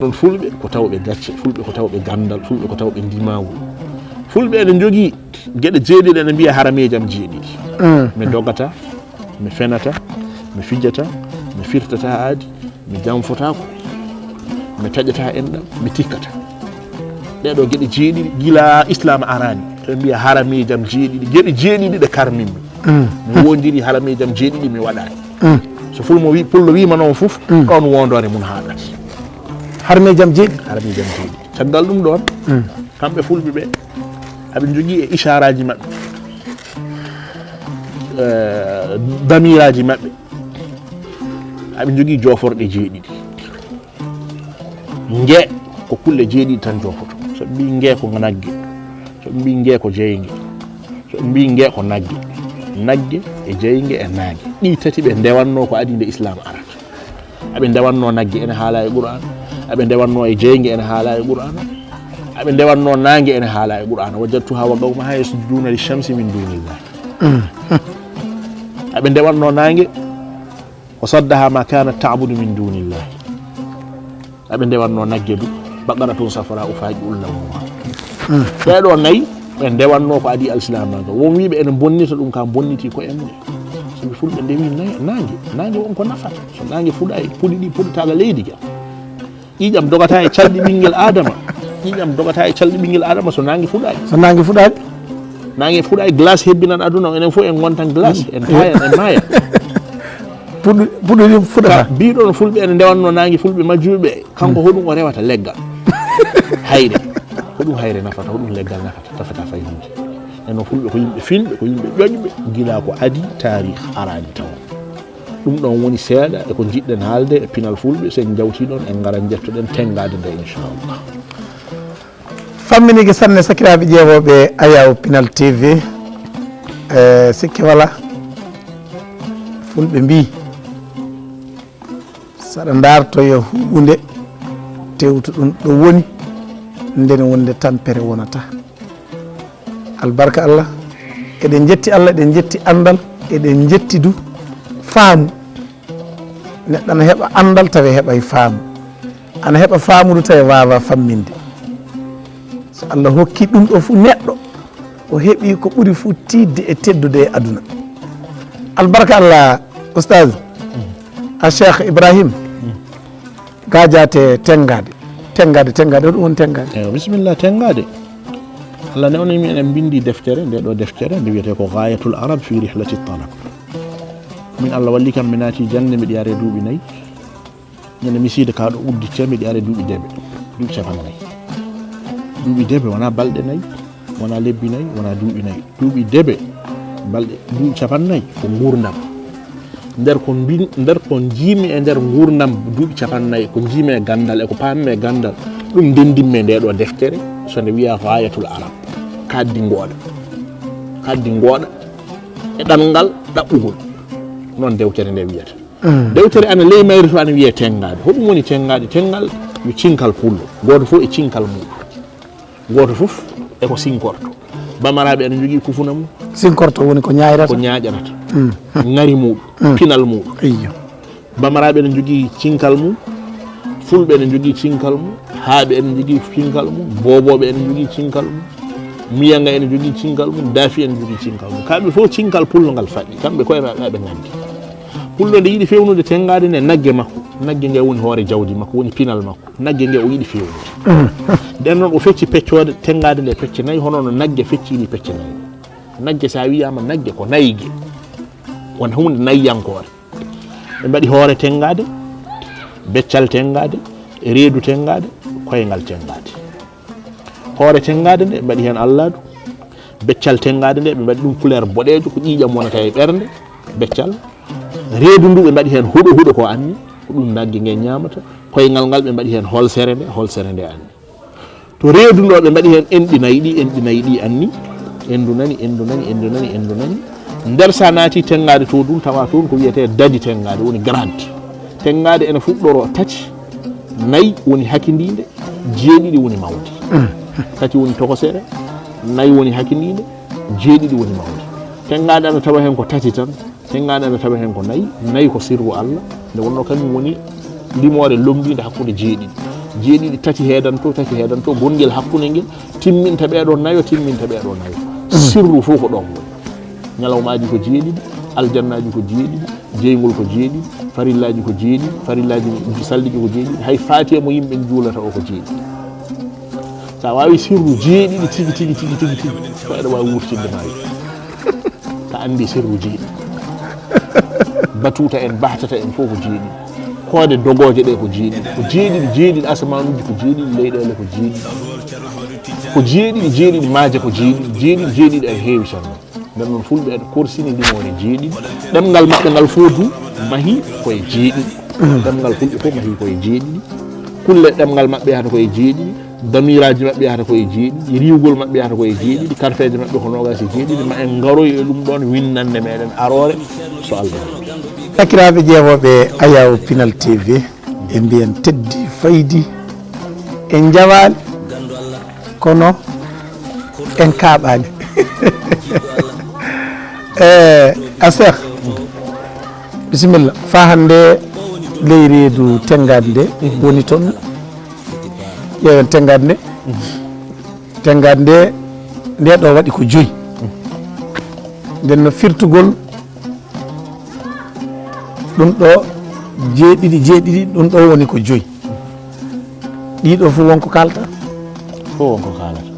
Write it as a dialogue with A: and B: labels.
A: non fulbe ko tawbe gacce fulbe ko tawbe gandal fulbe ko tawbe ndimawu fulbe ene jogi gede jeedide ene biya harameji am jeedidi mi dogata mi fenata mi fijjata mi firtata aadi mi jamfotako mi tajata endam mi tikkata de do gede jeedidi gila islam arani ene biya harameji am jeedidi gede jeedidi de karmimi mi wondiri harameji am jeedidi mi wadani so fulmo wi pullo wi manon fuf don wondore mun haadati
B: harme jam jeedi
A: caggal ɗum ɗon kamɓe fulɓe ɓe haɓe jogii e isharaji maɓɓe damiraji maɓɓe haɓe jogii joforɗe jeeɗiɗi nge ko kulle jeeɗiɗi tan jofoto so ɓe mbi nge ko nagge so ɓe mbi nge ko jeyge so ɓe mbi nge ko nagge e jeyge e naage ɗi tati ɓe ndewanno ko adi nde islam arata aɓe ndewanno nagge ene haala e qur'an aɓe ndewanno e jeyge ene haala e qur'ana aɓe ndewanno nangue ene haala e qur'ana wajadtuha wa qawmaha yasjuduna lishamsi min dunillah aɓe ndewanno nangue wa saddaha ma kanat ta'budu min dunillah aɓe ndewanno nagge du baqaratun safara ufaji ulnamuha ɓeɗo nayyi ɓe ndewanno ko adi alislamaka won wiɓe ene bonnita ɗum ka bonniti ko enne soɓe fulɓe ndewi nangue wonko nafata so nangue fuɗay puɗi ɗi puɗataga leydi ga ƴiƴam dogata e calɗi ɓinguel adama ƴiƴam dogata e calɗi ɓinguel adama so nangue fuɗaɗi nangue fuɗaɗi glace hebbinan aduna enen fof en gontan glace en tayan en maaya
B: puɗɗi fuɗata
A: biɗon fulɓe ene ndewanno nangue fulɓe majjuɓe kanko hoɗum o rewata leggal hayre hoɗum hayre nafata hoɗum leggal nafata tafata fayinji eno fulɓe ko yimɓe finɓe ko yimɓe ƴoƴɓe gila ko adi tarih arani taw ɗum ɗon woni seeɗa eko jiɗɗen haalde e pinal fulɓe sen jawti ɗon en ngara jettoɗen tengade nde inchallah
B: famminigi sanne sakiraɓe ƴeewoɓe Ayaw Pinal TV sikki wala fulɓe mbi saɗa dartoyo hunde tewtu ɗum ɗo woni nden wonde tampere wonata albarka Allah eɗen jetti Allah eɗen jetti andal eɗen jetti du faamu neɗɗo ana heɓa andal tawa heɓay faamu ana heɓa faamudu tawa wawa famminde so Allah hokki ɗum ɗo fu neɗɗo o heeɓi ko ɓuuri fu tidde e teddude e aduna albarka Allah oustaz a cheikh Ibrahim gajate tengade ɗum woni tengade
A: bisimillah tengade Allah newnimi enen bindi deftere nde ɗo deftere nde wiyete ko ghayatul arab fi rihlati talab min Allah walli kam mi naati jande mbiɗa yare duuɓi 4 ñande mi siida ka ɗo uddite mbiɗa yare duuɓi debe duuɓi capannayyi duuɓi debe wona balɗe 4 wona lebbi 4 wona duuɓi 4 duuɓi debe balɗe duuɓi capannayyi ko gurdam nder ko jiimi e nder gurdam duuɓi capannayyi ko jiimi e gandal e ko pammi e gandal ɗum ndendinmi nde ɗo deftere so nde wiya ghayatul arab kaddi ngooɗa e ɗamgal ɗaɓɓugol non dewtere nde wiyata dewtere ana ley mayri to ana wiye tengade hoɗum woni tengade tengal yo cinkal pullo goto fof e cinkal muɗum goto fof eko sinkorto bamaraɓe ene jogui kufuna mum
B: sinkorto woni ko ñayrata
A: ko ñaƴanata ngari muɗum pinal muɗum
B: iyo
A: bamaraɓe ene jogui cinkal mum fulɓe ene jogui cinkal mum haaɓe ene jogui cinkal mum boboɓe ene jogui cinkal mum miyanga ene jogui cinkal mum daafi ene jogui cinkal mum kamɓe fof cinkal pullo ngal faɗɗi kamɓe koye maɓe ɓe gandi pullo nde yiɗi fewnude tengade nde nagge makko nagge nge woni hoore jawdi makko woni pinal makko nagge nge o yiɗi fewnude nden noon o fecci peccode tengade nde pecce 4 hono no nagge fecciɗi pecce 4 nagge sa wiyama nagge ko nayge won hunde nayyankore ɓe mbaɗi hoore tengade beccal tengade reedu tengade koyngal tengade hoore tengade nde ɓe mbaɗi hen alladu beccal tengade nde ɓe mbaɗi ɗum couleur boɗejo ko ƴiƴam wonata e ɓernde beccal reedu ndu ɓe mbaɗi hen huɗo ko anni ko ɗum nagge nge ñamata koyngal ngal ɓe mbaɗi hen holsere nde anni to reedu ndo ɓe mbaɗi hen enɗi nayi ɗi anni endu nani nder sa naati tengade to ɗum tawa toon ko wiyete dadi tengade woni grade tengade ene fuɗɗoro 3 4 woni hakindinde 7 woni mawdi 3 woni tokosere 4 woni hakindinde 7 woni mawdi tengade ana tawa hen ko 3 tan tengade ana tawa hen ko 4 ko sirru Allah nde wonno kañum woni limore lombide hakkude 7 jeeɗiɗi tati heedanto gonngel hakkunde ngel timminta ɓeeɗo nayo sirru fof ko ɗon woni ñalawmaji ko jeeɗiɗi aljannaji ko jeeɗiɗi jeygol ko jeeɗiɗi farillaji ko jeeɗiɗi farillaji salliji ko jeeɗiɗi hay fatiha mo yimɓe juulata o ko jeeɗiɗi sa wawi sirru jeeɗiɗi tigi ko aɗa wawi wurtinde maayo ka andi sirru jeeɗiɗi batuta en bahtata en fof ko jeeɗiɗi koode dogoje ɗe ko jeeɗiɗi asamanuji ko jeeɗiɗi leyɗele ko jeeɗiɗi maaje ko jeeɗiɗi en heewi sanne nden noon fulɓe en korsini limore jeeɗiɗi ɗemgal maɓɓe ngal fof du mahi koye jeeɗiɗi ɗemgal fulɓe fof mahi koye jeeɗiɗi kulle ɗemgal maɓɓe yahata koye jeeɗiɗi damiraji maɓɓe yahata koye jeeɗiɗi riwgol maɓɓe yahata koye jeeɗiɗi karfeje maɓɓe ko nogasi jeeɗiɗi ma en garoy e ɗum ɗon winnande meɗen arore so Allah
B: sakiraɓe ƴeewoɓe Ayaw Pinal TV e mbiyen teddi faydi en jawali kono en kaaɓani a Cheikh bisimilla fa hande ley reedu tengade nde woni toon ƴeewen tengade nde nde ɗo waɗi ko 5 nden no firtugol ɗum ɗo jeeɗiɗi ɗum ɗo woni ko 5 ɗiɗo fof wonko kalata
A: fof wonko kalata